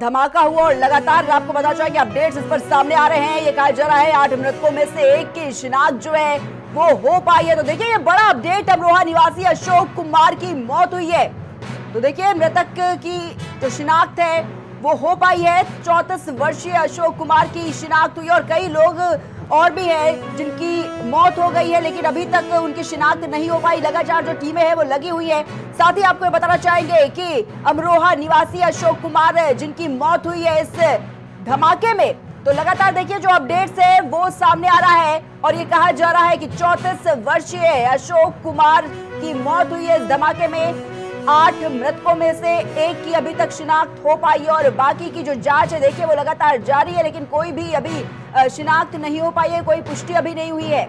धमाका हुआ और लगातार आपको पता चला कि अपडेट्स इस पर सामने आ रहे हैं। ये कहा जा रहा है 8 मृतकों में से एक की शिनाख्त जो है वो हो पाई है। तो देखिए ये बड़ा अपडेट, अमरोहा निवासी अशोक कुमार की मौत हुई है। तो देखिए मृतक की जो शिनाख्त है वो हो पाई है। 34 वर्षीय अशोक कुमार की शिनाख्त हुई और कई लोग और भी हैं जिनकी मौत हो गई है, लेकिन अभी तक उनकी शिनाख्त नहीं हो पाई। लगातार जो टीमें हैं वो लगी हुई है। साथ ही आपको ये बताना चाहेंगे कि अमरोहा निवासी अशोक कुमार जिनकी मौत हुई है इस धमाके में, तो लगातार देखिए जो अपडेट्स है वो सामने आ रहा है और ये कहा जा रहा है कि 34 वर्षीय अशोक कुमार की मौत हुई है इस धमाके में। 8 मृतकों में से एक की अभी तक शिनाख्त हो पाई है और बाकी की जो जांच है देखिए वो लगातार जारी है, लेकिन कोई भी अभी शिनाख्त नहीं हो पाई है, कोई पुष्टि अभी नहीं हुई है।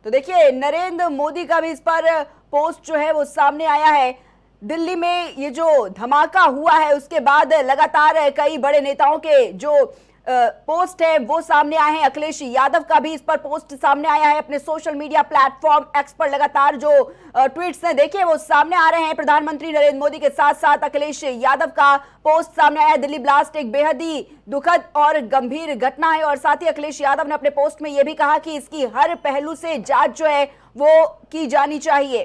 तो देखिए नरेंद्र मोदी का भी इस पर पोस्ट जो है वो सामने आया है। दिल्ली में ये जो धमाका हुआ है उसके बाद लगातार कई बड़े नेताओं के जो पोस्ट है वो सामने आए हैं। अखिलेश यादव का भी इस पर पोस्ट सामने आया है अपने सोशल मीडिया प्लेटफॉर्म एक्स पर। लगातार जो ट्वीट्स हैं देखिए वो सामने आ रहे हैं। प्रधानमंत्री नरेंद्र मोदी के साथ साथ अखिलेश यादव का पोस्ट सामने आया है। दिल्ली ब्लास्ट एक बेहद ही दुखद और गंभीर घटना है और साथ ही अखिलेश यादव ने अपने पोस्ट में यह भी कहा कि इसकी हर पहलू से जांच जो है वो की जानी चाहिए।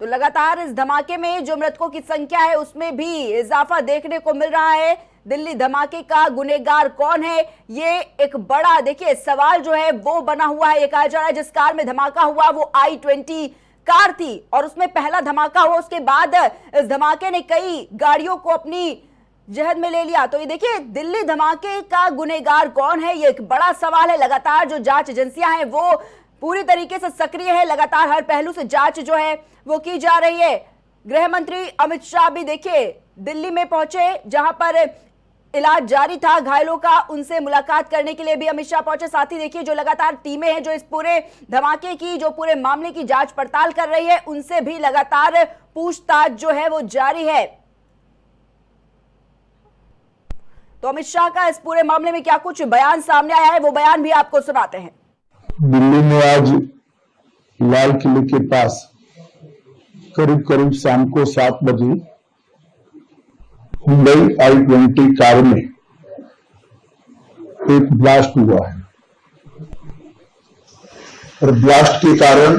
तो लगातार इस धमाके में जो मृतकों की संख्या है उसमें भी इजाफा देखने को मिल रहा है। दिल्ली धमाके का गुनहगार कौन है, ये एक बड़ा देखिए सवाल जो है वो बना हुआ है। ये कहा जा रहा है जिस कार में धमाका हुआ वो i20 कार थी और उसमें पहला धमाका हुआ, उसके बाद इस धमाके ने कई गाड़ियों को अपनी जहद में ले लिया। तो ये देखिए दिल्ली धमाके का गुनहगार कौन है, ये एक बड़ा सवाल है। लगातार जो जांच एजेंसियां हैं वो पूरी तरीके से सक्रिय है। लगातार हर पहलू से जांच जो है वो की जा रही है। गृह मंत्री अमित शाह भी देखिए दिल्ली में पहुंचे, जहां पर इलाज जारी था घायलों का, उनसे मुलाकात करने के लिए भी अमित शाह पहुंचे। साथ ही देखिए जो लगातार टीमें हैं जो इस पूरे धमाके की जो पूरे मामले की जांच पड़ताल कर रही है उनसे भी लगातार पूछताछ जो है वो जारी है। तो अमित शाह का इस पूरे मामले में क्या कुछ बयान सामने आया है वो बयान भी आपको सुनाते हैं। दिल्ली में आज लाल किले के पास करीब शाम को 7 बजे हुंडई i20 कार में एक ब्लास्ट हुआ है और ब्लास्ट के कारण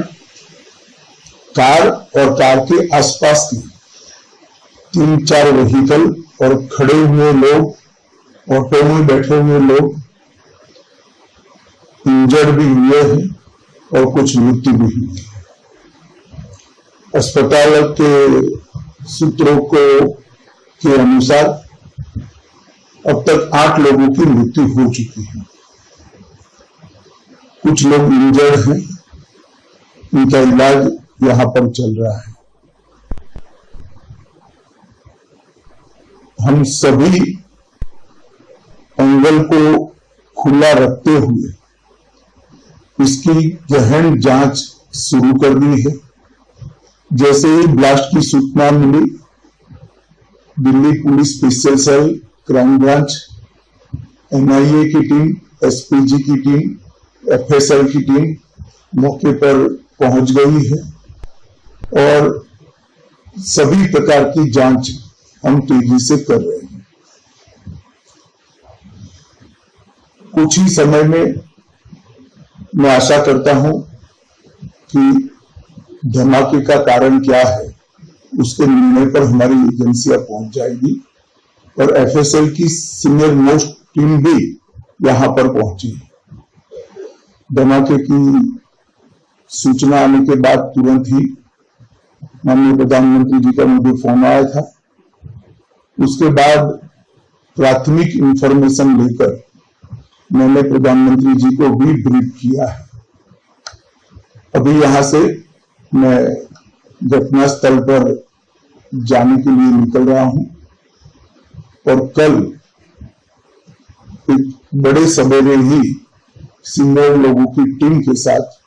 कार और कार के आसपास की 3-4 व्हीकल और खड़े हुए लोग, ऑटो में बैठे हुए लोग इंजर्ड भी हुए हैं और कुछ मृत्यु भी हुई है। अस्पताल के सूत्रों के अनुसार अब तक 8 लोगों की मृत्यु हो चुकी है, कुछ लोग इंजर्ड हैं, उनका इलाज यहां पर चल रहा है। हम सभी एंगल को खुला रखते हुए इसकी गहन जांच शुरू कर दी है। जैसे ही ब्लास्ट की सूचना मिली, Delhi police special cell, crime branch, NIA की टीम, SPG की टीम, FSL की टीम मौके पर पहुंच गई है और सभी प्रकार की जांच हम तेजी से कर रहे हैं। कुछ ही समय में मैं आशा करता हूं कि धमाके का कारण क्या है उसके निर्णय पर हमारी एजेंसियां पहुंच जाएगी और FSL की सीनियर मोस्ट टीम भी यहां पर पहुंची। धमाके की सूचना आने के बाद तुरंत ही माननीय प्रधानमंत्री जी का मुझे फोन आया था। उसके बाद प्राथमिक इंफॉर्मेशन लेकर मैंने प्रधानमंत्री जी को भी ब्रीफ किया है। अभी यहां से मैं घटनास्थल पर जाने के लिए निकल रहा हूं और कल एक बड़े सवेरे ही सीनियर लोगों की टीम के साथ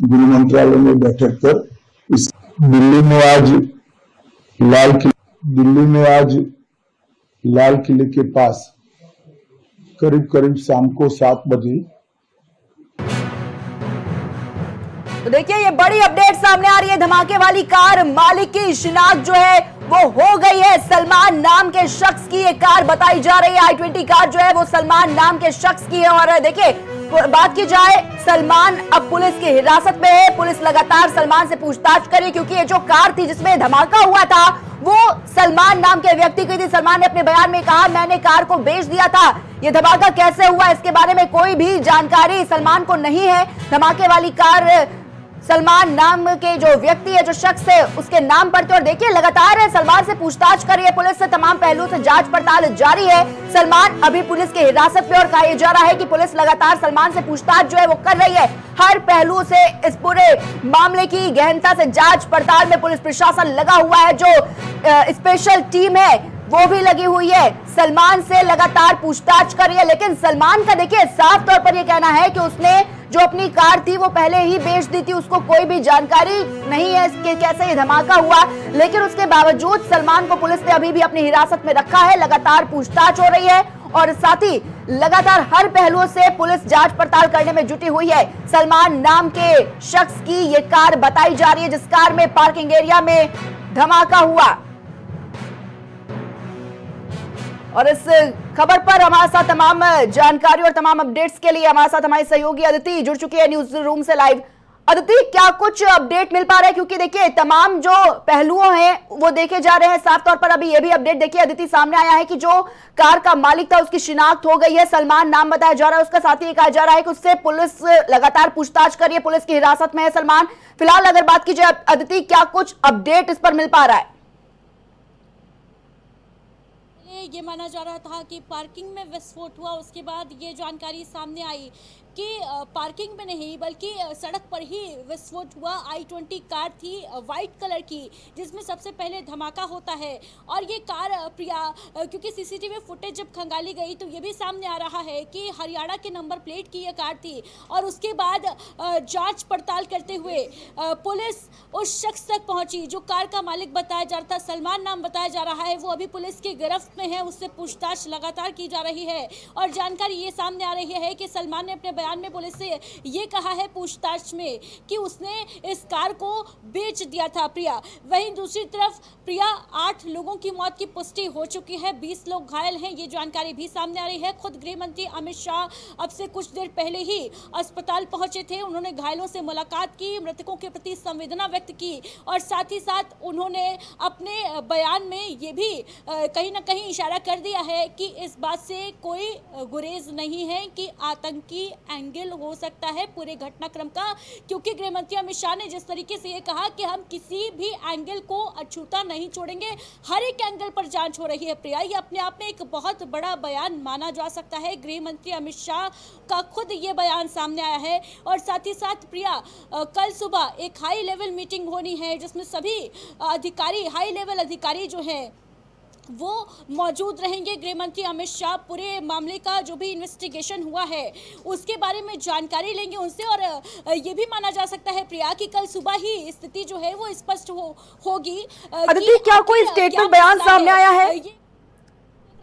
गृह मंत्रालय में बैठक कर इस दिल्ली में आज लाल किले के पास करीब शाम को 7 बजे तो देखिए ये बड़ी अपडेट सामने आ रही है। धमाके वाली कार मालिक की शिनाख्त जो है वो हो गई है। सलमान नाम के शख्स की ये कार बताई जा रही है। i20 कार जो है वो सलमान नाम के शख्स की है। और देखिए बात की जाए, सलमान अब पुलिस की हिरासत में है। पुलिस लगातार सलमान से पूछताछ कर रही है क्योंकि ये जो कार थी जिसमें धमाका हुआ था वो सलमान नाम के व्यक्ति की थी। सलमान ने अपने बयान में कहा, मैंने कार को बेच दिया था। ये धमाका कैसे हुआ इसके बारे में कोई भी जानकारी सलमान को नहीं है। धमाके वाली कार सलमान नाम के जो व्यक्ति है, जो शख्स है, उसके नाम पर थी। और देखिए लगातार सलमान से पूछताछ कर रही है पुलिस से, तमाम पहलुओं से जांच पड़ताल जारी है। सलमान अभी पुलिस की हिरासत में और कहा जा रहा है कि पुलिस लगातार सलमान से पूछताछ जो है वो कर रही है। हर पहलू से इस पूरे मामले की गहनता से जांच पड़ताल में पुलिस प्रशासन लगा हुआ है। जो स्पेशल टीम है वो भी लगी हुई है, सलमान से लगातार पूछताछ कर रही है। लेकिन सलमान का देखिए साफ तौर पर यह कहना है कि उसने जो अपनी कार थी वो पहले ही बेच दी थी, उसको कोई भी जानकारी नहीं है कि कैसे ये धमाका हुआ। लेकिन उसके बावजूद सलमान को पुलिस ने अभी भी अपनी हिरासत में रखा है। लगातार पूछताछ हो रही है और साथ ही लगातार हर पहलुओं से पुलिस जांच पड़ताल करने में जुटी हुई है। सलमान नाम के शख्स की ये कार बताई जा रही है जिस कार में पार्किंग एरिया में धमाका हुआ। और इस खबर पर हमारे साथ तमाम जानकारी और तमाम अपडेट्स के लिए हमारे साथ हमारी सहयोगी अदिति जुड़ चुकी है न्यूज रूम से लाइव। अदिति, क्या कुछ अपडेट मिल पा रहा है? क्योंकि देखिए तमाम जो पहलुओं हैं वो देखे जा रहे हैं। साफ तौर पर अभी ये भी अपडेट देखिए अदिति सामने आया है कि जो कार का मालिक था उसकी शिनाख्त हो गई है। सलमान नाम बताया जा रहा है। उसका साथ ही कहा जा रहा है कि उससे पुलिस लगातार पूछताछ कर रही है, पुलिस की हिरासत में है सलमान। फिलहाल अगर बात की जाए अदिति, क्या कुछ अपडेट इस पर मिल पा रहा है? ये माना जा रहा था कि पार्किंग में विस्फोट हुआ। उसके बाद ये जानकारी सामने आई कि पार्किंग में नहीं बल्कि सड़क पर ही विस्फोट हुआ। i20 कार थी वाइट कलर की जिसमें सबसे पहले धमाका होता है। और ये कार प्रिया, क्योंकि सीसीटीवी फुटेज जब खंगाली गई तो ये भी सामने आ रहा है कि हरियाणा के नंबर प्लेट की ये कार थी। और उसके बाद जांच पड़ताल करते हुए पुलिस उस शख्स तक पहुंची जो कार का मालिक बताया जा रहा था, सलमान नाम बताया जा रहा है। वो अभी पुलिस की गिरफ्त में है, उससे पूछताछ लगातार की जा रही है। और जानकारी ये सामने आ रही है कि सलमान ने अपने बयान में पुलिस से ये कहा है पूछताछ में कि उसने इस कार को बेच दिया था प्रिया। वहीं दूसरी तरफ प्रिया 8 लोगों की मौत की पुष्टि हो चुकी है, 20 लोग घायल हैं, ये जानकारी भी सामने आ रही है। खुद गृह मंत्री अमित शाह अब से कुछ देर पहले ही अस्पताल पहुंचे थे। उन्होंने घायलों से मुलाकात की, मृतकों के प्रति संवेदना व्यक्त की और साथ ही साथ उन्होंने अपने बयान में ये भी कहीं ना कहीं इशारा कर दिया है कि इस बात से कोई गुरेज नहीं है कि आतंकी एंगल हो सकता है पूरे घटनाक्रम का। क्योंकि गृह मंत्री अमित शाह ने जिस तरीके से ये कहा कि हम किसी भी एंगल को अछूता नहीं छोड़ेंगे, हर एक एंगल पर जांच हो रही है प्रिया, ये अपने आप में एक बहुत बड़ा बयान माना जा सकता है। गृह मंत्री अमित शाह का खुद ये बयान सामने आया है। और साथ ही साथ प्रिया, कल सुबह एक हाई लेवल मीटिंग होनी है जिसमें सभी अधिकारी, हाई लेवल अधिकारी जो है वो मौजूद रहेंगे। गृह मंत्री अमित शाह पूरे मामले का जो भी इन्वेस्टिगेशन हुआ है उसके बारे में जानकारी लेंगे उनसे। और ये भी माना जा सकता है प्रिया कि कल सुबह ही स्थिति जो है वो स्पष्ट होगी। अदिति, क्या कोई स्टेटमेंट बयान सामने आया है? ये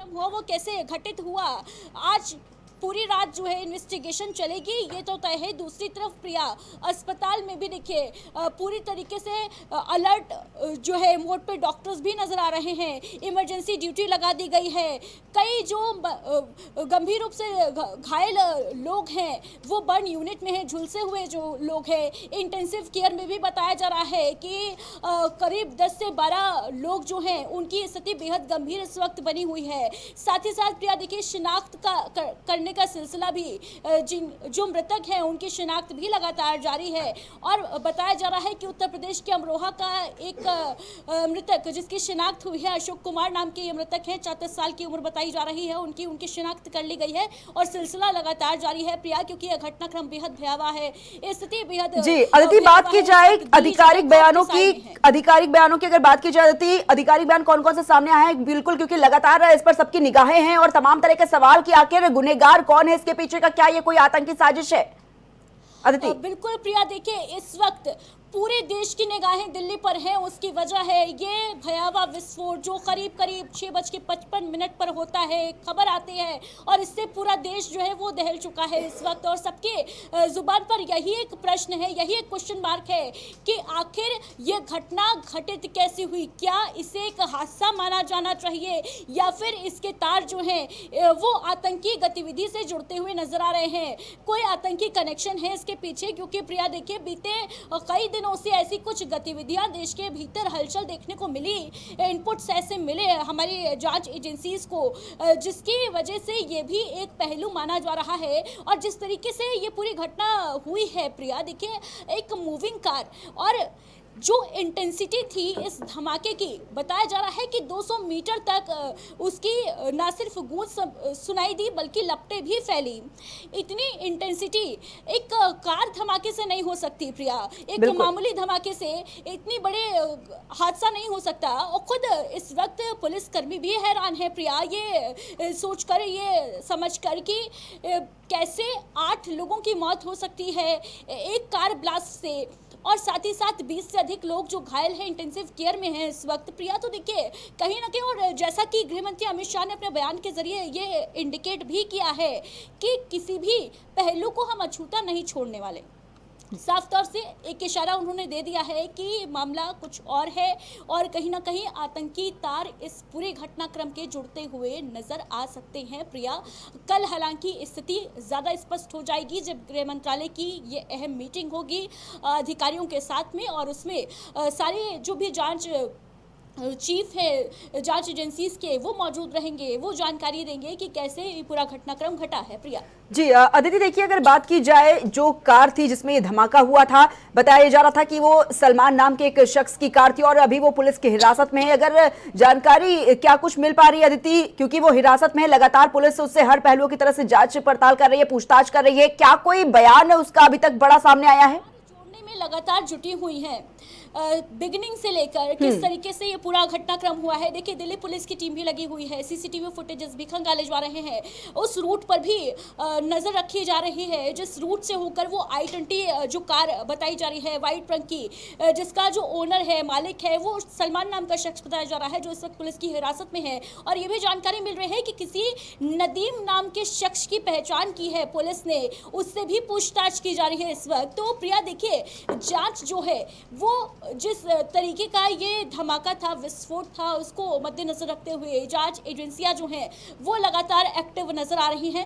हुआ वो कैसे घटित हुआ, आज पूरी रात जो है इन्वेस्टिगेशन चलेगी, ये तो तय है। दूसरी तरफ प्रिया, अस्पताल में भी देखिए पूरी तरीके से अलर्ट जो है मोड पे डॉक्टर्स भी नजर आ रहे हैं, इमरजेंसी ड्यूटी लगा दी गई है। कई जो गंभीर रूप से घायल लोग हैं वो बर्न यूनिट में हैं, झुलसे हुए जो लोग हैं इंटेंसिव केयर में भी बताया जा रहा है कि करीब 10 से 12 लोग जो हैं उनकी स्थिति बेहद गंभीर इस वक्त बनी हुई है। साथ ही साथ प्रिया देखिए शिनाख्त करने का सिलसिला भी, जो मृतक हैं उनकी शिनाख्त भी लगातार जारी है। और बताया जा रहा है कि उत्तर प्रदेश के अमरोहा का एक मृतक जिसकी शिनाख्त हुई है, अशोक कुमार नाम के ये मृतक है, 34 साल की उम्र बताई जा रही है, उनकी शिनाख्त कर ली गई है। और सिलसिला लगातार जारी है प्रिया, क्योंकि यह घटनाक्रम बेहद भयावह है, स्थिति बेहद। जी अदिति, बात की जाए आधिकारिक बयानों की अगर बात की जाए अदिति, आधिकारिक बयान कौन कौन से सामने आए हैं? बिल्कुल, क्योंकि लगातार इस पर सबकी निगाहें हैं और तमाम तरह के सवाल कि आखिर गुनहगार कौन है, इसके पीछे का क्या ये कोई आतंकी साजिश है? अदिति बिल्कुल प्रिया, देखिए इस वक्त पूरे देश की निगाहें दिल्ली पर हैं, उसकी वजह है ये भयावह विस्फोट जो करीब करीब 6:55 पर होता है। खबर आती है और इससे पूरा देश जो है वो दहल चुका है इस वक्त, और सबके जुबान पर यही एक प्रश्न है, यही एक क्वेश्चन मार्क है कि आखिर ये घटना घटित कैसे हुई। क्या इसे एक हादसा माना जाना चाहिए या फिर इसके तार जो हैं वो आतंकी गतिविधि से जुड़ते हुए नजर आ रहे हैं, कोई आतंकी कनेक्शन है इसके पीछे? क्योंकि प्रिया देखिए, बीते कई दिनों से ऐसी कुछ गतिविधियां देश के भीतर हलचल देखने को मिली, इनपुट्स ऐसे मिले हमारी जांच एजेंसीज को, जिसकी वजह से ये भी एक पहलू माना जा रहा है। और जिस तरीके से ये पूरी घटना हुई है प्रिया, देखिए एक मूविंग कार और जो इंटेंसिटी थी इस धमाके की, बताया जा रहा है कि 200 मीटर तक उसकी ना सिर्फ गूंज सुनाई दी बल्कि लपटें भी फैली। इतनी इंटेंसिटी एक कार धमाके से नहीं हो सकती प्रिया, एक मामूली धमाके से इतनी बड़े हादसा नहीं हो सकता। और खुद इस वक्त पुलिसकर्मी भी हैरान है प्रिया, ये सोचकर, ये समझकर कि कैसे 8 लोगों की मौत हो सकती है एक कार ब्लास्ट से, और साथ ही साथ 20 से अधिक लोग जो घायल हैं, इंटेंसिव केयर में हैं इस वक्त प्रिया। तो देखिए कहीं ना कहीं, और जैसा कि गृह मंत्री अमित शाह ने अपने बयान के जरिए ये इंडिकेट भी किया है कि किसी भी पहलू को हम अछूता नहीं छोड़ने वाले, साफ तौर से एक इशारा उन्होंने दे दिया है कि मामला कुछ और है और कहीं ना कहीं आतंकी तार इस पूरे घटनाक्रम के जुड़ते हुए नजर आ सकते हैं प्रिया। कल हालांकि स्थिति ज़्यादा स्पष्ट हो जाएगी जब गृह मंत्रालय की ये अहम मीटिंग होगी अधिकारियों के साथ में, और उसमें सारे जो भी जांच चीफ है जांच एजेंसीज के वो मौजूद रहेंगे, वो जानकारी देंगे कि कैसे ये पूरा घटनाक्रम घटा है प्रिया। जी अदिति, देखिए अगर बात की जाए जो कार थी जिसमें ये धमाका हुआ था, बताया जा रहा था कि वो सलमान नाम के एक शख्स की कार थी और अभी वो पुलिस की हिरासत में है। अगर जानकारी क्या कुछ मिल पा रही है अदिति, क्योंकि वो हिरासत में है, लगातार पुलिस उससे हर पहलुओं की तरह से जांच पड़ताल कर रही है, पूछताछ कर रही है, क्या कोई बयान उसका अभी तक बड़ा सामने आया है? जोड़ने में लगातार जुटी हुई है बिगिनिंग से लेकर किस तरीके से ये पूरा घटनाक्रम हुआ है। देखिए दिल्ली पुलिस की टीम भी लगी हुई है, सीसीटीवी फुटेजेस भी खंगाले जा रहे हैं, उस रूट पर भी नजर रखी जा रही है जिस रूट से होकर वो i20 जो कार बताई जा रही है वाइट रंग की, जिसका जो ओनर है, मालिक है, वो सलमान नाम का शख्स बताया जा रहा है जो इस वक्त पुलिस की हिरासत में है। और ये भी जानकारी मिल रही है कि किसी नदीम नाम के शख्स की पहचान की है पुलिस ने, उससे भी पूछताछ की जा रही है इस वक्त। तो प्रिया देखिए, जांच जो है वो जिस तरीके का ये धमाका था, विस्फोट था, उसको मद्देनजर रखते हुए जांच एजेंसियां जो हैं वो लगातार एक्टिव नजर आ रही हैं।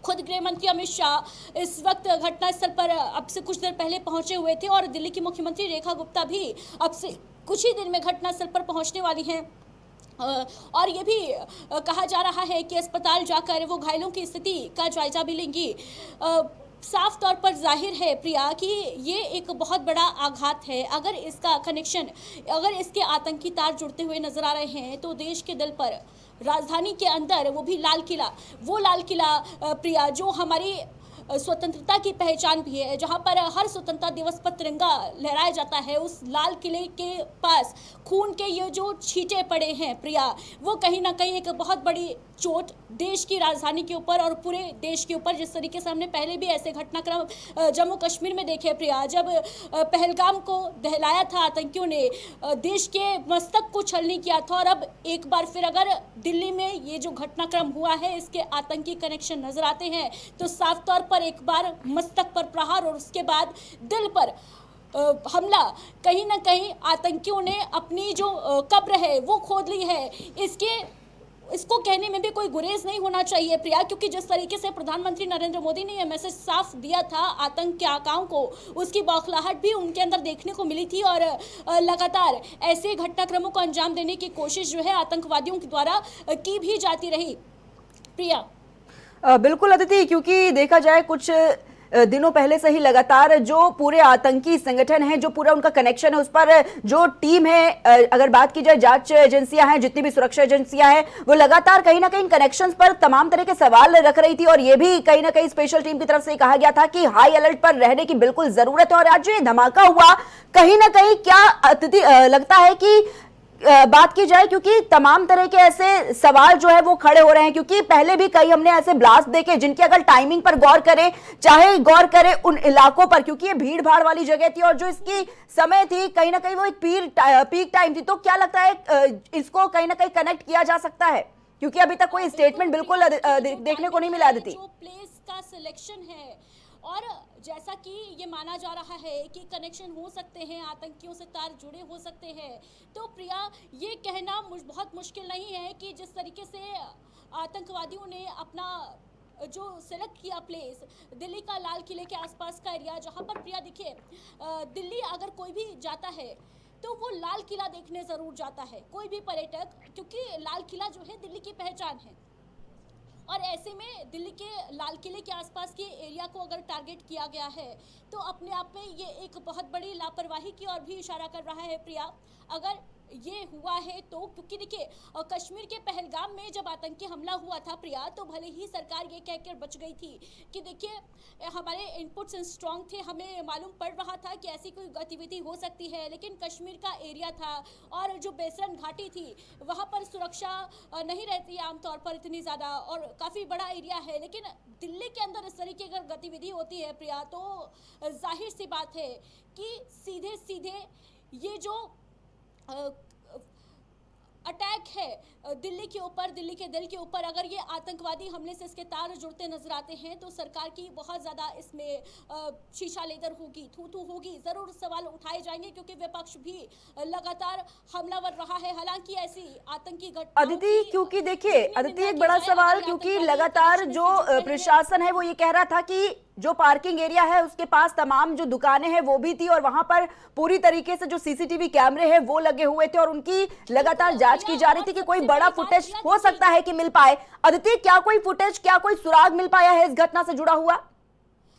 खुद गृह मंत्री अमित शाह इस वक्त घटनास्थल पर अब से कुछ देर पहले पहुंचे हुए थे और दिल्ली की मुख्यमंत्री रेखा गुप्ता भी अब से कुछ ही दिन में घटनास्थल पर पहुंचने वाली हैं। और ये भी कहा जा रहा है कि अस्पताल जाकर वो घायलों की स्थिति का जायजा भी लेंगी। साफ तौर पर जाहिर है प्रिया कि ये एक बहुत बड़ा आघात है। अगर इसका कनेक्शन, अगर इसके आतंकी तार जुड़ते हुए नजर आ रहे हैं तो देश के दिल पर, राजधानी के अंदर, वो भी लाल किला, वो लाल किला प्रिया जो हमारी स्वतंत्रता की पहचान भी है, जहां पर हर स्वतंत्रता दिवस पर तिरंगा लहराया जाता है, उस लाल किले के पास खून के ये जो छींटे पड़े हैं प्रिया, वो कहीं ना कहीं एक बहुत बड़ी चोट देश की राजधानी के ऊपर और पूरे देश के ऊपर, जिस तरीके से हमने पहले भी ऐसे घटनाक्रम जम्मू कश्मीर में देखे प्रिया, जब पहलगाम को दहलाया था आतंकियों ने, देश के मस्तक को छलनी किया था, और अब एक बार फिर अगर दिल्ली में ये जो घटनाक्रम हुआ है इसके आतंकी कनेक्शन नजर आते हैं तो साफ तौर पर एक बार मस्तक पर प्रहार और उसके बाद दिल पर हमला, कहीं ना कहीं आतंकियों ने अपनी जो कब्र है वो खोद ली है। इसको कहने में भी कोई गुरेज नहीं होना चाहिए प्रिया, क्योंकि जिस तरीके से प्रधानमंत्री नरेंद्र मोदी ने यह मैसेज साफ दिया था आतंक के आकाओं को, उसकी बौखलाहट भी उनके अंदर देखने को मिली थी और लगातार ऐसे घटनाक्रमों को अंजाम देने की कोशिश जो है आतंकवादियों के द्वारा की भी जाती रही प्रिया। बिल्कुल अदिति, क्योंकि देखा जाए कुछ दिनों पहले से ही लगातार जो पूरे आतंकी संगठन हैं, जो पूरा उनका कनेक्शन है, उस पर जो टीम है, अगर बात की जाए जांच एजेंसियां हैं, जितनी भी सुरक्षा एजेंसियां हैं, वो लगातार कहीं ना कहीं कनेक्शंस पर तमाम तरह के सवाल रख रही थी और ये भी कहीं ना कहीं स्पेशल टीम की तरफ से कहा गया था कि हाई अलर्ट पर रहने की बिल्कुल जरूरत है। और आज जो ये धमाका हुआ, कहीं ना कहीं क्या अतिथि लगता है कि बात की जाए, क्योंकि तमाम तरह के ऐसे सवाल जो है वो खड़े हो रहे हैं, क्योंकि पहले भी कई हमने ऐसे ब्लास्ट देखे जिनकी अगर टाइमिंग पर गौर करें, चाहे गौर करें उन इलाकों पर, क्योंकि ये भीड़ भाड़ वाली जगह थी और जो इसकी समय थी कहीं ना कहीं वो एक पीक टाइम थी। तो क्या लगता है इसको कहीं ना कहीं कनेक्ट किया जा सकता है, क्योंकि अभी तक कोई स्टेटमेंट बिल्कुल देखने को नहीं मिला अदिति। जो प्लेस का सिलेक्शन है और जैसा कि ये माना जा रहा है कि कनेक्शन हो सकते हैं, आतंकियों से तार जुड़े हो सकते हैं, तो प्रिया ये कहना बहुत मुश्किल नहीं है कि जिस तरीके से आतंकवादियों ने अपना जो सेलेक्ट किया प्लेस दिल्ली का लाल किले के आसपास का एरिया, जहां पर प्रिया देखिए दिल्ली अगर कोई भी जाता है तो वो लाल किला देखने ज़रूर जाता है, कोई भी पर्यटक, क्योंकि लाल किला जो है दिल्ली की पहचान है। और ऐसे में दिल्ली के लाल किले के आसपास के एरिया को अगर टारगेट किया गया है तो अपने आप में ये एक बहुत बड़ी लापरवाही की ओर भी इशारा कर रहा है प्रिया। अगर ये हुआ है तो क्योंकि देखिए कश्मीर के पहलगाम में जब आतंकी हमला हुआ था प्रिया, तो भले ही सरकार ये कहकर बच गई थी कि देखिए हमारे इनपुट्स स्ट्रांग थे, हमें मालूम पड़ रहा था कि ऐसी कोई गतिविधि हो सकती है, लेकिन कश्मीर का एरिया था और जो बेसरन घाटी थी वहाँ पर सुरक्षा नहीं रहती है आमतौर पर इतनी ज़्यादा, और काफ़ी बड़ा एरिया है। लेकिन दिल्ली के अंदर इस तरीके की अगर गतिविधि होती है प्रिया, तो जाहिर सी बात है कि सीधे सीधे ये जो अटैक है दिल्ली के ऊपर, दिल्ली के दिल के ऊपर, अगर ये आतंकवादी हमले से इसके तार जुड़ते नजर आते हैं तो सरकार की बहुत ज़्यादा इसमें शीशा लेदर होगी, थू होगी, ज़रूर सवाल उठाए जाएंगे, क्योंकि विपक्ष भी लगातार हमलावर रहा है। हालांकि ऐसी आतंकी घटना अदिति, क्योंकि देखिए अदिति एक बड़ा सवाल, क्योंकि लगातार जो प्रशासन है वो ये कह रहा था कि जो पार्किंग एरिया है उसके पास तमाम जो दुकानें हैं वो भी थी और वहां पर पूरी तरीके से जो सीसीटीवी कैमरे हैं वो लगे हुए थे और उनकी लगातार जांच की जा रही थी कि कोई बड़ा फुटेज हो सकता है कि मिल पाए। अदिति, क्या कोई फुटेज, क्या कोई सुराग मिल पाया है इस घटना से जुड़ा हुआ?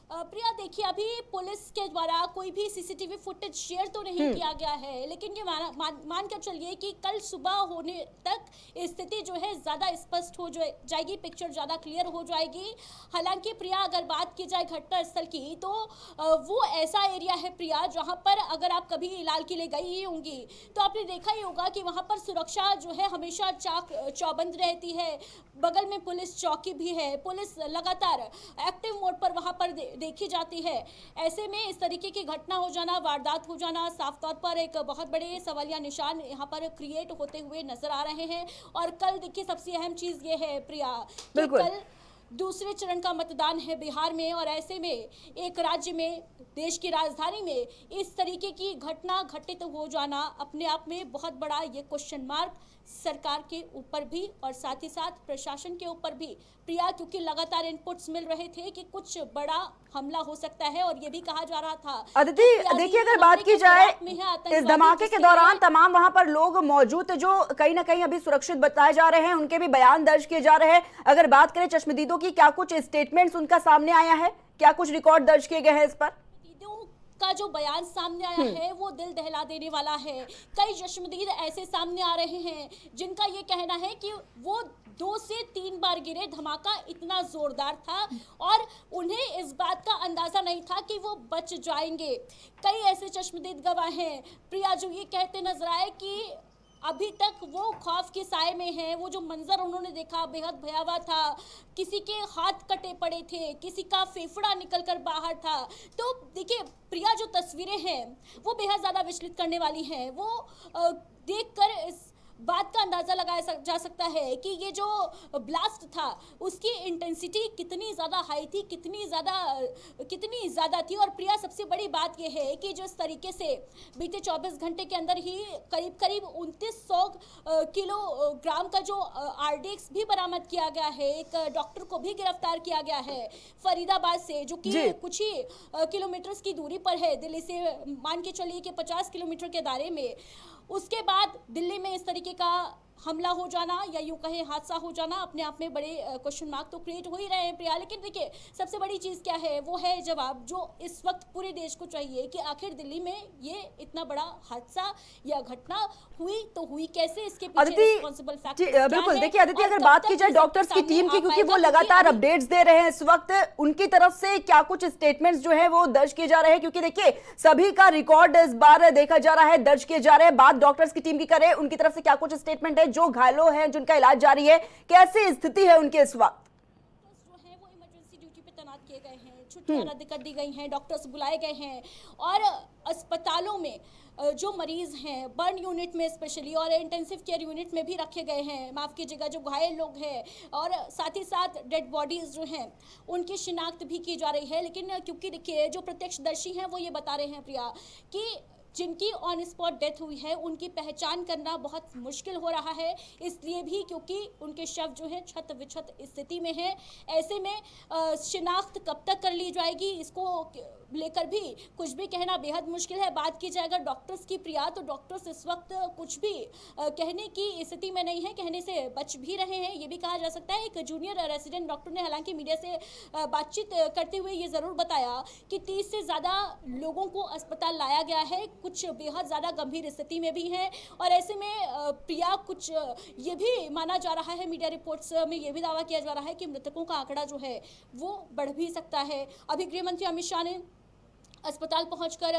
प्रिया देखिए अभी पुलिस के द्वारा कोई भी सीसीटीवी फुटेज शेयर तो नहीं किया गया है, लेकिन ये मान कर चलिए कि कल सुबह होने तक स्थिति जो है ज़्यादा स्पष्ट हो जाएगी, पिक्चर ज़्यादा क्लियर हो जाएगी। हालांकि प्रिया अगर बात की जाए घटना स्थल की, तो वो ऐसा एरिया है प्रिया जहाँ पर अगर आप कभी लाल किले गई ही होंगी तो आपने देखा ही होगा कि वहाँ पर सुरक्षा जो है हमेशा चौबंद रहती है, बगल में पुलिस चौकी भी है, पुलिस लगातार एक्टिव मोड पर वहाँ पर देखी जाती है। ऐसे में इस तरीके की घटना हो जाना, वारदात हो जाना, साफ तौर पर एक बहुत बड़े सवालिया निशान यहाँ पर क्रिएट होते हुए नजर आ रहे हैं। और कल देखिए सबसे अहम चीज ये है प्रिया कि कल दूसरे चरण का मतदान है बिहार में, और ऐसे में एक राज्य में, देश की राजधानी में इस तरीके की घटना घटित हो जाना अपने आप में बहुत बड़ा ये क्वेश्चन मार्क सरकार के ऊपर भी और साथ ही साथ प्रशासन के ऊपर भी प्रिया, क्योंकि लगातार इनपुट्स मिल रहे थे कि कुछ बड़ा हमला हो सकता है और ये भी कहा जा रहा था। अदिति देखिए अगर बात की जाए इस धमाके के दौरान तमाम वहां पर लोग मौजूद जो कहीं ना कहीं अभी सुरक्षित बताए जा रहे हैं, उनके भी बयान दर्ज किए जा रहे हैं। अगर बात करें चश्मदीदों की, क्या कुछ स्टेटमेंट्स उनका सामने आया है, क्या कुछ रिकॉर्ड दर्ज किए गए हैं इस पर? का जो बयान सामने आया है वो दिल दहला देने वाला है। कई चश्मदीद ऐसे सामने आ रहे हैं जिनका ये कहना है कि वो 2 से 3 बार गिरे, धमाका इतना जोरदार था और उन्हें इस बात का अंदाजा नहीं था कि वो बच जाएंगे। कई ऐसे चश्मदीद गवाह हैं प्रिया जो ये कहते नजर आए कि अभी तक वो खौफ के साए में हैं। वो जो मंजर उन्होंने देखा बेहद भयावह था, किसी के हाथ कटे पड़े थे, किसी का फेफड़ा निकलकर बाहर था। तो देखिए प्रिया जो तस्वीरें हैं वो बेहद ज़्यादा विचलित करने वाली हैं। वो देखकर इस बात का अंदाज़ा लगाया जा सकता है कि ये जो ब्लास्ट था उसकी इंटेंसिटी कितनी ज़्यादा हाई थी, कितनी ज़्यादा थी। और प्रिया सबसे बड़ी बात ये है कि जो इस तरीके से बीते 24 घंटे के अंदर ही करीब 2900 किलोग्राम का जो आरडीएक्स भी बरामद किया गया है, एक डॉक्टर को भी गिरफ्तार किया गया है फरीदाबाद से, जो कि कुछ ही किलोमीटर्स की दूरी पर है दिल्ली से, मान के चलिए कि 50 किलोमीटर के दायरे में। उसके बाद दिल्ली में इस तरीके का हमला हो जाना या यूं कहें हादसा हो जाना अपने आप में बड़े क्वेश्चन मार्क तो क्रिएट हो ही रहे हैं प्रिया। लेकिन देखिए सबसे बड़ी चीज़ क्या है, वो है जवाब जो इस वक्त पूरे देश को चाहिए कि आखिर दिल्ली में ये इतना बड़ा हादसा या घटना हुई तो हुई कैसे, इसके पीछे रिस्पॉन्सिबल फैक्टर बिल्कुल। देखिए अदिति, अगर बात की जाए डॉक्टर्स की टीम की, क्योंकि वो लगातार अपडेट्स दे रहे हैं इस वक्त, उनकी तरफ से क्या कुछ स्टेटमेंट्स जो है वो दर्ज किए जा रहे हैं? क्योंकि देखिए सभी का रिकॉर्ड इस बार देखा जा रहा है, दर्ज किए जा रहे हैं। बात डॉक्टर्स की टीम की करें, उनकी तरफ से क्या कुछ स्टेटमेंट है? जो घायलों हैं, जिनका इलाज जारी है, कैसी स्थिति है उनकी इस वक्त? जो है वो इमरजेंसी ड्यूटी पे तैनात किए गए हैं, छुट्टियां रद्द कर दी गई हैं, डॉक्टर्स बुलाए गए हैं और अस्पतालों में जो मरीज हैं बर्न यूनिट में स्पेशली और इंटेंसिव केयर यूनिट में भी रखे गए हैं, माफ़ कीजिएगा, जो घायल लोग हैं, और साथ ही साथ डेड बॉडीज़ जो हैं उनकी शिनाख्त भी की जा रही है। लेकिन क्योंकि देखिए जो प्रत्यक्षदर्शी हैं वो ये बता रहे हैं प्रिया कि जिनकी ऑन स्पॉट डेथ हुई है उनकी पहचान करना बहुत मुश्किल हो रहा है, इसलिए भी क्योंकि उनके शव जो है छत विछत स्थिति में है। ऐसे में शिनाख्त कब तक कर ली जाएगी, इसको लेकर भी कुछ भी कहना बेहद मुश्किल है। बात की जाए अगर डॉक्टर्स की प्रिया, तो डॉक्टर्स इस वक्त कुछ भी कहने की स्थिति में नहीं है, कहने से बच भी रहे हैं, ये भी कहा जा सकता है। एक जूनियर रेसिडेंट डॉक्टर ने हालांकि मीडिया से बातचीत करते हुए ये ज़रूर बताया कि 30 से ज़्यादा लोगों को अस्पताल लाया गया है, कुछ बेहद ज़्यादा गंभीर स्थिति में भी हैं। और ऐसे में प्रिया कुछ ये भी माना जा रहा है, मीडिया रिपोर्ट्स में ये भी दावा किया जा रहा है कि मृतकों का आंकड़ा जो है वो बढ़ भी सकता है। अभी गृह मंत्री अमित शाह ने अस्पताल पहुंचकर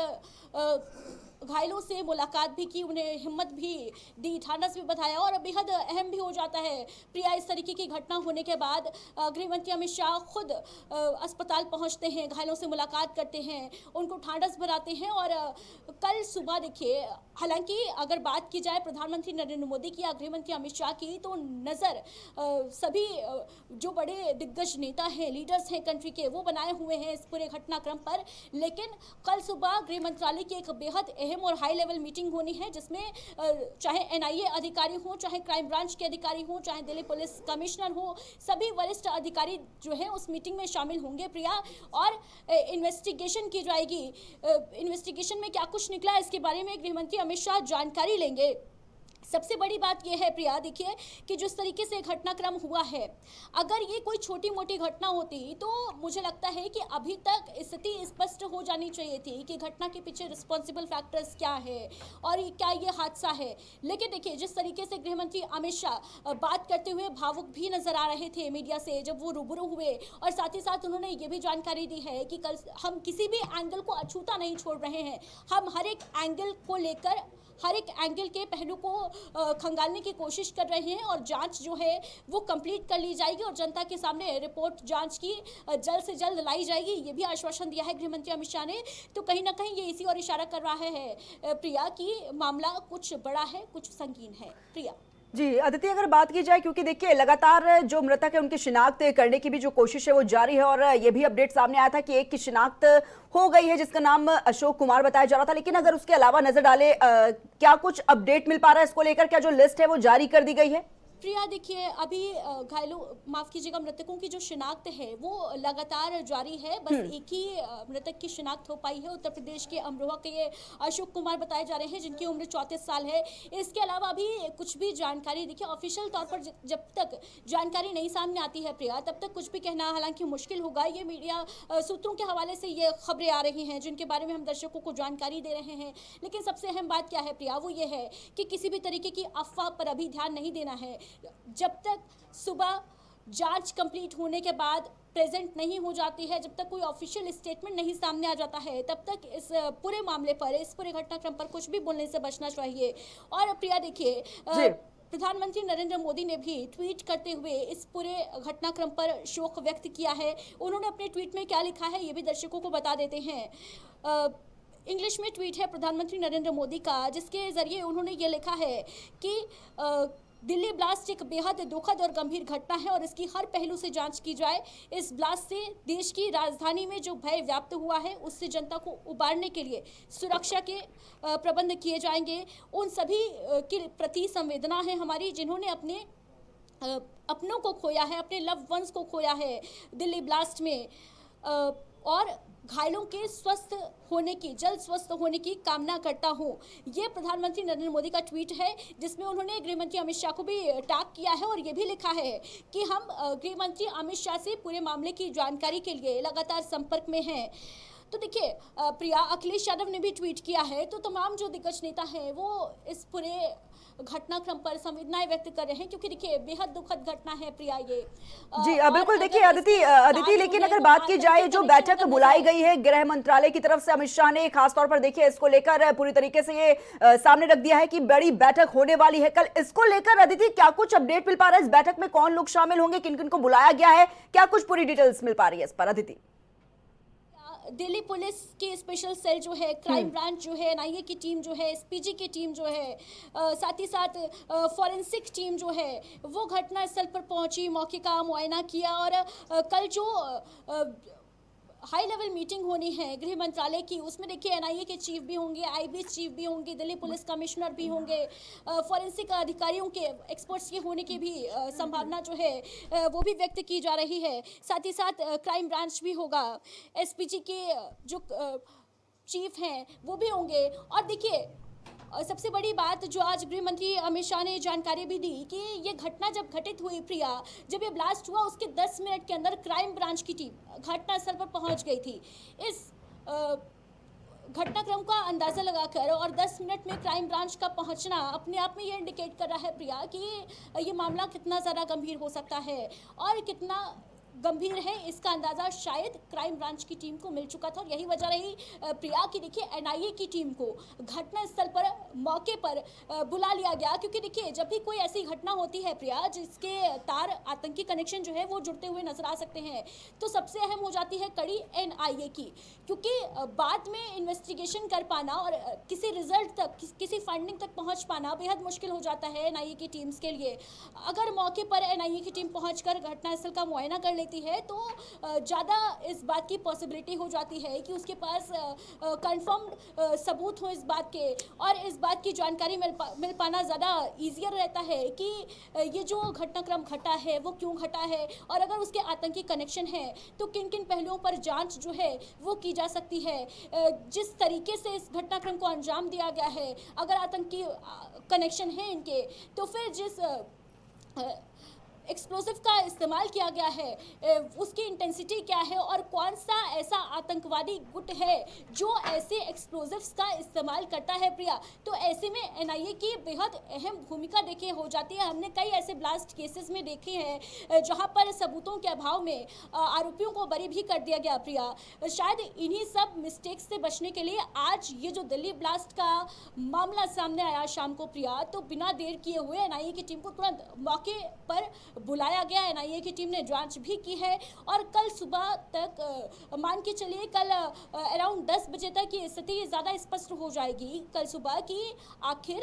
घायलों से मुलाकात भी की, उन्हें हिम्मत भी दी, ढांढस भी बधाया और बेहद अहम भी हो जाता है प्रिया इस तरीके की घटना होने के बाद गृह मंत्री अमित शाह खुद अस्पताल पहुंचते हैं, घायलों से मुलाकात करते हैं, उनको ढांढस बनाते हैं। और कल सुबह देखिए, हालांकि अगर बात की जाए प्रधानमंत्री नरेंद्र मोदी की या गृह मंत्री अमित शाह की, तो नज़र सभी जो बड़े दिग्गज नेता हैं, लीडर्स हैं कंट्री के, वो बनाए हुए हैं इस पूरे घटनाक्रम पर। लेकिन कल सुबह गृह मंत्रालय की एक बेहद अहम और हाई लेवल मीटिंग होनी है, जिसमें चाहे एनआईए अधिकारी हो, चाहे क्राइम ब्रांच के अधिकारी हो, चाहे दिल्ली पुलिस कमिश्नर हो, सभी वरिष्ठ अधिकारी जो हैं उस मीटिंग में शामिल होंगे प्रिया। और इन्वेस्टिगेशन की जाएगी। इन्वेस्टिगेशन में क्या कुछ निकला इसके बारे में गृह मंत्री अमित शाह जानकारी लेंगे। सबसे बड़ी बात यह है प्रिया, देखिए कि जिस तरीके से घटनाक्रम हुआ है, अगर ये कोई छोटी मोटी घटना होती तो मुझे लगता है कि अभी तक स्थिति स्पष्ट हो जानी चाहिए थी कि घटना के पीछे रिस्पॉन्सिबल फैक्टर्स क्या है और क्या ये हादसा है। लेकिन देखिए जिस तरीके से गृह मंत्री अमित शाह बात करते हुए भावुक भी नजर आ रहे थे मीडिया से जब वो रूबरू हुए, और साथ ही साथ उन्होंने ये भी जानकारी दी है कि कल हम किसी भी एंगल को अछूता नहीं छोड़ रहे हैं, हम हर एक एंगल को लेकर हर एक एंगल के पहलू को खंगालने की कोशिश कर रहे हैं और जांच जो है वो कंप्लीट कर ली जाएगी और जनता के सामने रिपोर्ट जांच की जल्द से जल्द लाई जाएगी, ये भी आश्वासन दिया है गृह मंत्री अमित शाह ने। तो कहीं ना कहीं ये इसी और इशारा कर रहा है प्रिया कि मामला कुछ बड़ा है, कुछ संगीन है। प्रिया जी अदिति, अगर बात की जाए, क्योंकि देखिए लगातार जो मृतक है उनकी शिनाख्त करने की भी जो कोशिश है वो जारी है, और ये भी अपडेट सामने आया था कि एक की शिनाख्त हो गई है जिसका नाम अशोक कुमार बताया जा रहा था। लेकिन अगर उसके अलावा नजर डाले, क्या कुछ अपडेट मिल पा रहा है इसको लेकर? क्या जो लिस्ट है वो जारी कर दी गई है? प्रिया देखिए अभी घायलों, माफ कीजिएगा, मृतकों की जो शिनाख्त है वो लगातार जारी है। बस एक ही मृतक की शिनाख्त हो पाई है, उत्तर प्रदेश के अमरोहा के ये अशोक कुमार बताए जा रहे हैं जिनकी उम्र 34 साल है। इसके अलावा अभी कुछ भी जानकारी, देखिए ऑफिशियल तौर पर जब तक जानकारी नहीं सामने आती है प्रिया, तब तक कुछ भी कहना हालांकि मुश्किल होगा। ये मीडिया सूत्रों के हवाले से ये खबरें आ रही हैं जिनके बारे में हम दर्शकों को जानकारी दे रहे हैं। लेकिन सबसे अहम बात क्या है प्रिया, वो ये है कि किसी भी तरीके की अफवाह पर अभी ध्यान नहीं देना है। जब तक सुबह जांच कंप्लीट होने के बाद प्रेजेंट नहीं हो जाती है, जब तक कोई ऑफिशियल स्टेटमेंट नहीं सामने आ जाता है, तब तक इस पूरे मामले पर, इस पूरे घटनाक्रम पर कुछ भी बोलने से बचना चाहिए। और प्रिया देखिए, प्रधानमंत्री नरेंद्र मोदी ने भी ट्वीट करते हुए इस पूरे घटनाक्रम पर शोक व्यक्त किया है। उन्होंने अपने ट्वीट में क्या लिखा है ये भी दर्शकों को बता देते हैं। इंग्लिश में ट्वीट है प्रधानमंत्री नरेंद्र मोदी का, जिसके जरिए उन्होंने ये लिखा है कि दिल्ली ब्लास्ट एक बेहद दुखद और गंभीर घटना है और इसकी हर पहलू से जांच की जाए। इस ब्लास्ट से देश की राजधानी में जो भय व्याप्त हुआ है उससे जनता को उबारने के लिए सुरक्षा के प्रबंध किए जाएंगे। उन सभी के प्रति संवेदना है हमारी जिन्होंने अपने अपनों को खोया है, अपने लव वंस को खोया है दिल्ली ब्लास्ट में। और घायलों के स्वस्थ होने की, जल्द स्वस्थ होने की कामना करता हूं। ये प्रधानमंत्री नरेंद्र मोदी का ट्वीट है, जिसमें उन्होंने गृहमंत्री अमित शाह को भी टैग किया है और ये भी लिखा है कि हम गृहमंत्री अमित शाह से पूरे मामले की जानकारी के लिए लगातार संपर्क में हैं। तो देखिए प्रिया, अखिलेश यादव ने भी ट्वीट किया है, तो तमाम जो दिग्गज नेता हैं वो इस पूरे घटनाक्रम पर संवेदनाएं व्यक्त कर रहे हैं, क्योंकि देखिए बेहद दुखद घटना है प्रिया ये। जी और बिल्कुल। अगर देखिए इसके अदिति, बाद लेकिन जो है अगर वो बात की जाए जो आतंकी बैठक कनेक्शन बुलाई का गई है गृह मंत्रालय की तरफ से, अमित शाह ने खासतौर पर देखिए इसको लेकर पूरी तरीके से ये सामने रख दिया है कि बड़ी बैठक होने वाली है कल। इसको लेकर अदिति क्या कुछ अपडेट मिल पा रहा है? इस बैठक में कौन लोग शामिल होंगे, किन किन को बुलाया गया है, क्या कुछ पूरी डिटेल्स मिल पा रही है इस पर अदिति? दिल्ली पुलिस की स्पेशल सेल जो है, क्राइम ब्रांच जो है, एनआईए की टीम जो है, एसपीजी की टीम जो है, साथ ही साथ फॉरेंसिक टीम जो है, वो घटनास्थल पर पहुंची, मौके का मुआयना किया। और कल जो हाई लेवल मीटिंग होनी है गृह मंत्रालय की, उसमें देखिए एनआईए के चीफ भी होंगे, आईबी चीफ भी होंगे, दिल्ली पुलिस कमिश्नर भी होंगे, फॉरेंसिक अधिकारियों के, एक्सपर्ट्स के होने की भी संभावना जो है वो भी व्यक्त की जा रही है। साथ ही साथ क्राइम ब्रांच भी होगा, एसपीजी के जो चीफ हैं वो भी होंगे। और देखिए सबसे बड़ी बात जो आज गृह मंत्री अमित शाह ने जानकारी भी दी कि ये घटना जब घटित हुई प्रिया, जब ये ब्लास्ट हुआ उसके 10 मिनट के अंदर क्राइम ब्रांच की टीम घटनास्थल पर पहुंच गई थी। इस घटनाक्रम का अंदाजा लगाकर और 10 मिनट में क्राइम ब्रांच का पहुंचना अपने आप में ये इंडिकेट कर रहा है प्रिया कि ये मामला कितना ज़्यादा गंभीर हो सकता है, और कितना गंभीर है इसका अंदाजा शायद क्राइम ब्रांच की टीम को मिल चुका था। और यही वजह रही प्रिया कि देखिए एनआईए की टीम को घटनास्थल पर, मौके पर बुला लिया गया, क्योंकि देखिए जब भी कोई ऐसी घटना होती है प्रिया जिसके तार, आतंकी कनेक्शन जो है वो जुड़ते हुए नजर आ सकते हैं, तो सबसे अहम हो जाती है कड़ी एनआईए की, क्योंकि बाद में इन्वेस्टिगेशन कर पाना और किसी रिजल्ट तक, किसी फाइंडिंग तक पहुंच पाना बेहद मुश्किल हो जाता है एनआईए की टीम्स के लिए। अगर मौके पर एनआईए की टीम पहुंचकर घटनास्थल का मुआयना कर लेती है तो ज़्यादा इस बात की पॉसिबिलिटी हो जाती है कि उसके पास कंफर्म सबूत हो इस बात के, और इस बात की जानकारी मिल पाना ज़्यादा ईजियर रहता है कि ये जो घटनाक्रम घटा है वो क्यों घटा है, और अगर उसके आतंकी कनेक्शन है तो किन किन पहलुओं पर जांच जो है वो की जा सकती है। जिस तरीके से इस घटनाक्रम को अंजाम दिया गया है, अगर आतंकी कनेक्शन है इनके, तो फिर जिस एक्सप्लोसिव का इस्तेमाल किया गया है उसकी इंटेंसिटी क्या है, और कौन सा ऐसा आतंकवादी गुट है जो ऐसे एक्सप्लोसिव्स का इस्तेमाल करता है प्रिया। तो ऐसे में एनआईए की बेहद अहम भूमिका देखिए हो जाती है। हमने कई ऐसे ब्लास्ट केसेस में देखे हैं जहां पर सबूतों के अभाव में आरोपियों को बरी भी कर दिया गया प्रिया। शायद इन्हीं सब मिस्टेक्स से बचने के लिए आज ये जो दिल्ली ब्लास्ट का मामला सामने आया शाम को प्रिया, तो बिना देर किए हुए एनआईए की टीम को तुरंत मौके पर बुलाया गया। एनआईए की टीम ने जांच भी की है, और कल सुबह तक मान के चलिए कल अराउंड 10 बजे तक ये स्थिति ज़्यादा स्पष्ट हो जाएगी कल सुबह कि आखिर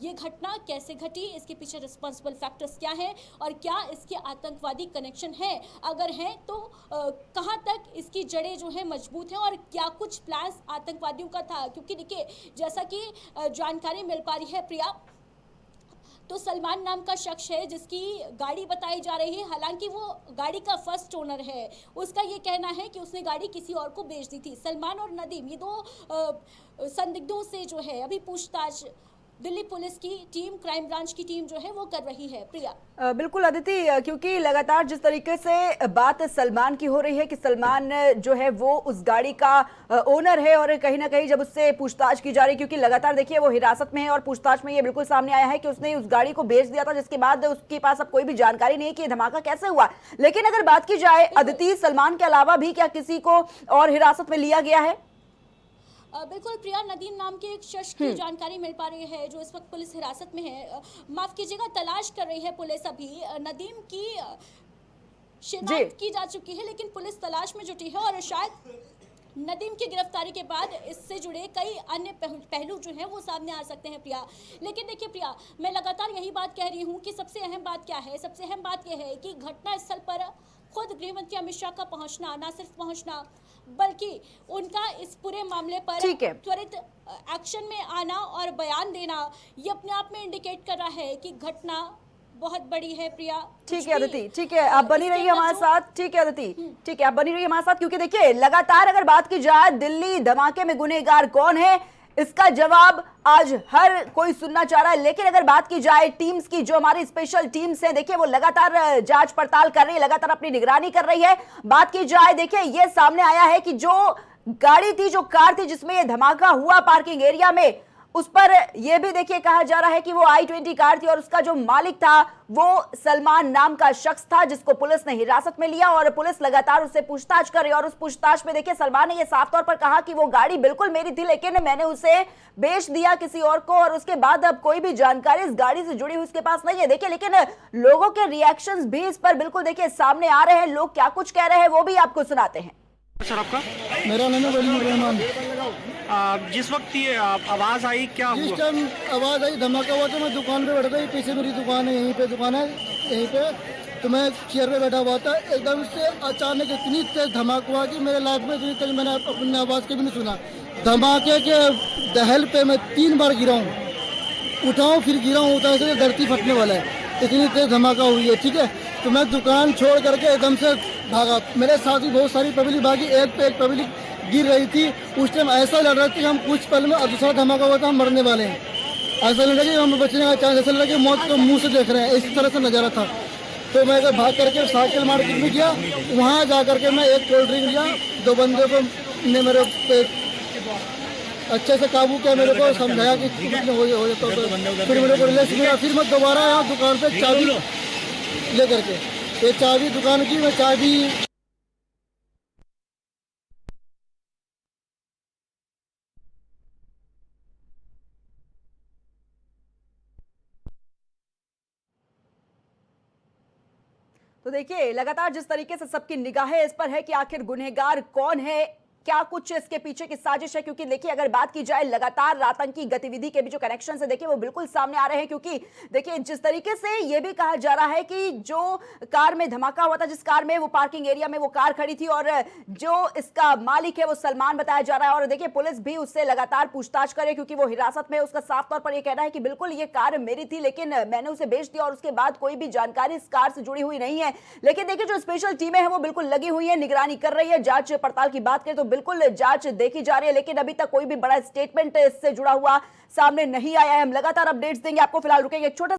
ये घटना कैसे घटी, इसके पीछे रिस्पॉन्सिबल फैक्टर्स क्या हैं, और क्या इसके आतंकवादी कनेक्शन है, अगर हैं तो कहां तक इसकी जड़ें जो है मजबूत हैं, और क्या कुछ प्लान्स आतंकवादियों का था। क्योंकि देखिए जैसा कि जानकारी मिल पा रही है प्रिया, तो सलमान नाम का शख्स है जिसकी गाड़ी बताई जा रही है, हालांकि वो गाड़ी का फर्स्ट ओनर है, उसका ये कहना है कि उसने गाड़ी किसी और को बेच दी थी। सलमान और नदीम, ये दो संदिग्धों से जो है अभी पूछताछ दिल्ली पुलिस की टीम, क्राइम ब्रांच की टीम जो है वो कर रही है प्रिया। बिल्कुल अदिति, क्योंकि लगातार जिस तरीके से बात सलमान की हो रही है कि सलमान जो है वो उस गाड़ी का ओनर है, और कहीं ना कहीं जब उससे पूछताछ की जा रही है, क्योंकि लगातार देखिए वो हिरासत में है और पूछताछ में ये बिल्कुल सामने आया है कि उसने उस गाड़ी को बेच दिया था, जिसके बाद उसके पास अब कोई भी जानकारी नहीं है कि धमाका कैसे हुआ। लेकिन अगर बात की जाए अदिति, सलमान के अलावा भी क्या किसी को और हिरासत में लिया गया है? बिल्कुल प्रिया, नदीम नाम के एक शख्स की जानकारी मिल पा रही है जो इस वक्त पुलिस हिरासत में है। माफ कीजिएगा, तलाश कर रही है पुलिस। अभी नदीम की शिनाख्त की जा चुकी है, लेकिन पुलिस तलाश में जुटी है, और शायद नदीम की गिरफ्तारी के बाद इससे जुड़े कई अन्य पहलू जो हैं वो सामने आ सकते हैं प्रिया। लेकिन देखिए प्रिया, मैं लगातार यही बात कह रही हूँ कि सबसे अहम बात क्या है, सबसे अहम बात यह है कि घटनास्थल पर खुद गृहमंत्री अमित शाह का पहुंचना, ना सिर्फ पहुंचना बल्कि उनका इस पूरे मामले पर त्वरित एक्शन में आना और बयान देना, ये अपने आप में इंडिकेट कर रहा है कि घटना बहुत बड़ी है प्रिया। ठीक है अदिति, ठीक है, आप बनी रहिए हमारे साथ। ठीक है अदिति, ठीक है, आप बनी रहिए हमारे साथ, क्योंकि देखिए लगातार अगर बात की जाए दिल्ली धमाके में गुनहगार कौन है, इसका जवाब आज हर कोई सुनना चाह रहा है। लेकिन अगर बात की जाए टीम्स की, जो हमारी स्पेशल टीम्स हैं, देखिए वो लगातार जांच पड़ताल कर रही है, लगातार अपनी निगरानी कर रही है। बात की जाए, देखिए ये सामने आया है कि जो गाड़ी थी, जो कार थी जिसमें ये धमाका हुआ पार्किंग एरिया में, उस पर यह भी देखिए कहा जा रहा है कि वो i20 कार थी और उसका जो मालिक था वो सलमान नाम का शख्स था, जिसको पुलिस ने हिरासत में लिया और पुलिस लगातार उससे पूछताछ कर रही है। और उस पूछताछ में देखिए सलमान ने यह साफ तौर पर कहा कि वो गाड़ी बिल्कुल मेरी थी, लेकिन मैंने उसे बेच दिया किसी और को, और उसके बाद अब कोई भी जानकारी इस गाड़ी से जुड़ी हुई उसके पास नहीं है। देखिए लेकिन लोगों के रिएक्शंस भी इस पर बिल्कुल देखिए सामने आ रहे हैं, लोग क्या कुछ कह रहे हैं वो भी आपको सुनाते हैं। सर आपका? मेरा नाम है वलीद रहमान। जिस वक्त ये आवाज़ आई क्या जिस हुआ? टाइम आवाज़ आई धमाका हुआ तो मैं दुकान पे बैठ गई, पीछे मेरी दुकान है, यहीं पे दुकान है, यहीं पे तो मैं चेयर पे बैठा हुआ था। एकदम से अचानक इतनी तेज धमाका हुआ कि मेरे लाइफ में इतनी तेज मैंने अपनी आवाज़ कभी नहीं सुना। धमाके के दहल पे मैं 3 बार गिरा हूँ, उठाऊँ फिर गिरा हूँ, उठा से धरती फटने वाला है, इतनी तेज धमाका हुई है। ठीक है, तो मैं दुकान छोड़ करके एकदम से भागा। मेरे साथ भी बहुत सारी पब्लिक भागी, एक पे एक पब्लिक गिर रही थी। उस टाइम ऐसा लग रहा था कि हम कुछ पल में, और दूसरा धमाका हुआ था हम मरने वाले हैं, ऐसा लग रहा कि हम बचने का चांस, ऐसा लग रहा कि मौत को मुंह से देख रहे हैं, इस तरह से नजारा था। तो मैं भाग करके साइकिल मार्केट में गया, वहाँ जा करके मैं एक कोल्ड ड्रिंक लिया। 2 बंदे को ने मेरे पे अच्छे से काबू किया, मेरे को समझाया कि हो जाता, फिर मेरे को रिलैक्स मिला। फिर मैं दोबारा यहाँ दुकान पे चाबी ले करके, ये चाबी दुकान की, मैं चाबी तो देखिए लगातार जिस तरीके से सबकी निगाहें इस पर है कि आखिर गुनहगार कौन है, क्या कुछ इसके पीछे की साजिश है, क्योंकि देखिए अगर बात की जाए लगातार आतंकी गतिविधि के भी जो कनेक्शन है देखिए वो बिल्कुल सामने आ रहे हैं। क्योंकि देखिए जिस तरीके से ये भी कहा जा रहा है कि जो कार में धमाका हुआ था, जिस कार में वो पार्किंग एरिया में वो कार खड़ी थी, और जो इसका मालिक है वो सलमान बताया जा रहा है। और देखिए पुलिस भी उससे लगातार पूछताछ करे क्योंकि वो हिरासत में है। उसका साफ तौर पर यह कहना है कि बिल्कुल ये कार मेरी थी, लेकिन मैंने उसे बेच दिया और उसके बाद कोई भी जानकारी इस कार से जुड़ी हुई नहीं है। लेकिन देखिए जो स्पेशल टीमें हैं वो बिल्कुल लगी हुई है, निगरानी कर रही है। जांच पड़ताल की बात करें तो बिल्कुल जांच देखी जा रही है, लेकिन अभी तक कोई भी बड़ा स्टेटमेंट इससे जुड़ा हुआ सामने नहीं आया है। हम लगातार अपडेट्स देंगे आपको। फिलहाल रुकेंगे एक छोटा